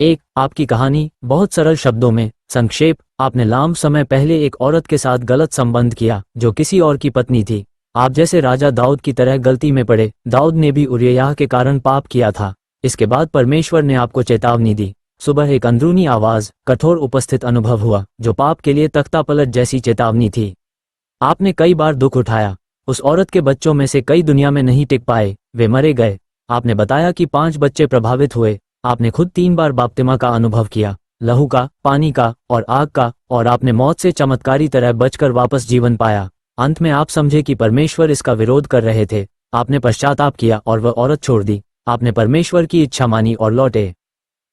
एक आपकी कहानी। बहुत सरल शब्दों में संक्षेप, आपने लंबे समय पहले एक औरत के साथ गलत संबंध किया जो किसी और की पत्नी थी। आप जैसे राजा दाऊद की तरह गलती में पड़े। दाऊद ने भी उरिय्याह के कारण पाप किया था। इसके बाद परमेश्वर ने आपको चेतावनी दी। सुबह एक अंदरूनी आवाज, कठोर उपस्थित अनुभव हुआ जो पाप के लिए तख्तापलट जैसी चेतावनी थी। आपने कई बार दुख उठाया। उस औरत के बच्चों में से कई दुनिया में नहीं टिक पाए, वे मरे गए। आपने बताया कि 5 बच्चे प्रभावित हुए। आपने खुद 3 बार बपतिस्मा का अनुभव किया, लहू का, पानी का और आग का, और आपने मौत से चमत्कारी तरह बचकर वापस जीवन पाया। अंत में आप समझे कि परमेश्वर इसका विरोध कर रहे थे। आपने पश्चाताप किया और वह औरत छोड़ दी। आपने परमेश्वर की इच्छा मानी और लौटे।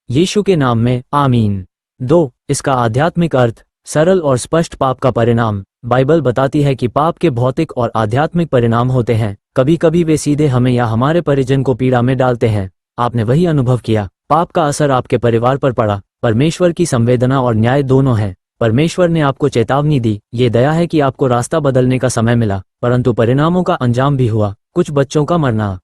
यीशु के नाम में आमीन। 2 इसका आध्यात्मिक अर्थ, सरल और स्पष्ट। पाप का परिणाम। बाइबल बताती है कि पाप के भौतिक और आध्यात्मिक परिणाम होते हैं। कभी कभी वे सीधे हमें या हमारे परिजन को पीड़ा में डालते हैं। आपने वही अनुभव किया। पाप का असर आपके परिवार पर पड़ा। परमेश्वर की संवेदना और न्याय दोनों है। परमेश्वर ने आपको चेतावनी दी। ये दया है कि आपको रास्ता बदलने का समय मिला, परंतु परिणामों का अंजाम भी हुआ, कुछ बच्चों का मरना।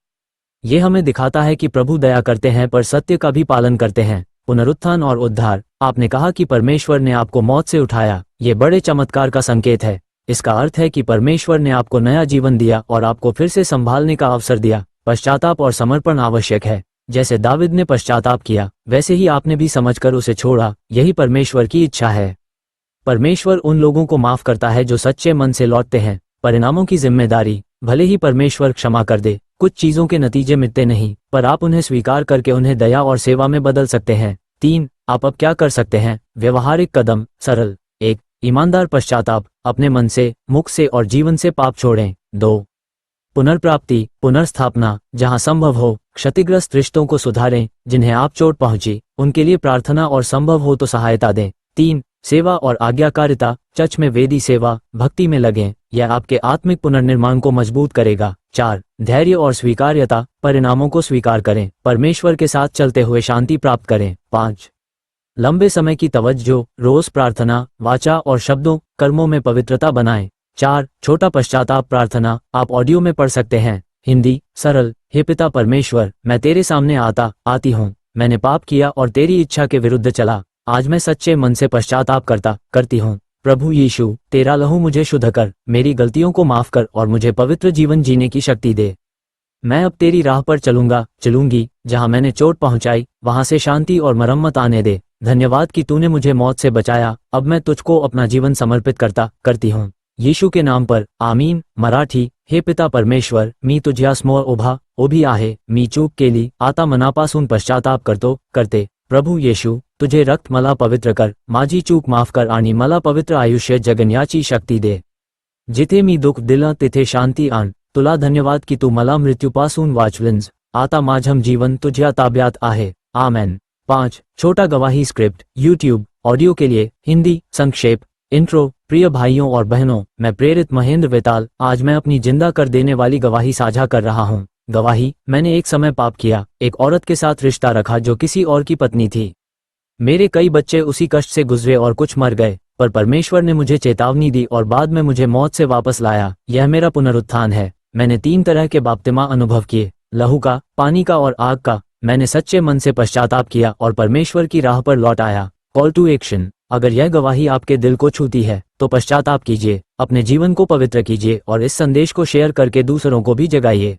ये हमें दिखाता है कि प्रभु दया करते हैं पर सत्य का भी पालन करते हैं। पुनरुत्थान और उद्धार। आपने कहा कि परमेश्वर ने आपको मौत से उठाया। ये बड़े चमत्कार का संकेत है। इसका अर्थ है कि परमेश्वर ने आपको नया जीवन दिया और आपको फिर से संभालने का अवसर दिया। पश्चाताप और समर्पण आवश्यक है। जैसे दाविद ने पश्चाताप किया, वैसे ही आपने भी समझकर उसे छोड़ा। यही परमेश्वर की इच्छा है। परमेश्वर उन लोगों को माफ करता है जो सच्चे मन से लौटते हैं। परिणामों की जिम्मेदारी। भले ही परमेश्वर क्षमा कर दे, कुछ चीजों के नतीजे मिटते नहीं, पर आप उन्हें स्वीकार करके उन्हें दया और सेवा में बदल सकते हैं। 3 आप अब क्या कर सकते हैं? व्यवहारिक कदम। सरल। 1 ईमानदार पश्चाताप। अपने मन से, मुख से और जीवन से पाप छोड़ें। 2 पुनर्प्राप्ति, पुनर्स्थापना। जहां संभव हो, क्षतिग्रस्त रिश्तों को सुधारें। जिन्हें आप चोट पहुंची, उनके लिए प्रार्थना और संभव हो तो सहायता दें। 3 सेवा और आज्ञाकारिता। चर्च में वेदी सेवा, भक्ति में लगें। यह आपके आत्मिक पुनर्निर्माण को मजबूत करेगा। 4 धैर्य और स्वीकार्यता। परिणामों को स्वीकार करें। परमेश्वर के साथ चलते हुए शांति प्राप्त करें। 5 लंबे समय की तवज्जो। रोज प्रार्थना, वाचा और शब्दों, कर्मों में पवित्रता बनाएं। 4 छोटा पश्चाताप प्रार्थना। आप ऑडियो में पढ़ सकते हैं। हिंदी। सरल। हे पिता परमेश्वर, मैं तेरे सामने आती हूँ। मैंने पाप किया और तेरी इच्छा के विरुद्ध चला। आज मैं सच्चे मन से पश्चाताप करती हूँ। प्रभु यीशु, तेरा लहू मुझे शुद्ध कर, मेरी गलतियों को माफ कर और मुझे पवित्र जीवन जीने की शक्ति दे। मैं अब तेरी राह पर चलूंगी। जहाँ मैंने चोट पहुंचाई, वहां से शांति और मरम्मत आने दे। धन्यवाद कि तूने मुझे मौत से बचाया। अब मैं तुझको अपना जीवन समर्पित करती हूँ। यीशु के नाम पर आमीन। मराठी। हे पिता परमेश्वर, मी तुझ्या समोर उभी आहे। मी चूक केली, आता मनापासून पश्चाताप करते। प्रभू येशू, तुझे रक्त मला पवित्र कर, माझी चूक माफ कर आणि मला पवित्र आयुष्य जगण्याची शक्ती दे। जिथे मी दुःख दिलं तिथे शांती आण। तुला धन्यवाद की तू मला मृत्यूपासून वाचविलंस। आता माझं जीवन तुझ्या ताब्यात आहे। आमेन। 5 छोटा गवाही स्क्रिप्ट। यूट्यूब। ऑडियो के लिए हिंदी। संक्षेप। इंट्रो। प्रिय भाइयों और बहनों, मैं प्रेरित महेंद्र वेताल आज मैं अपनी जिंदा कर देने वाली गवाही साझा कर रहा हूँ। गवाही। मैंने एक समय पाप किया, एक औरत के साथ रिश्ता रखा जो किसी और की पत्नी थी। मेरे कई बच्चे उसी कष्ट से गुजरे और कुछ मर गए, पर परमेश्वर ने मुझे चेतावनी दी और बाद में मुझे मौत से वापस लाया। यह मेरा पुनरुत्थान है। मैंने 3 तरह के बपतिस्मा अनुभव किए, लहू का, पानी का और आग का। मैंने सच्चे मन से पश्चाताप किया और परमेश्वर की राह पर लौट आया। Call to action. अगर यह गवाही आपके दिल को छूती है तो पश्चाताप कीजिए, अपने जीवन को पवित्र कीजिए और इस संदेश को शेयर करके दूसरों को भी जगाइए।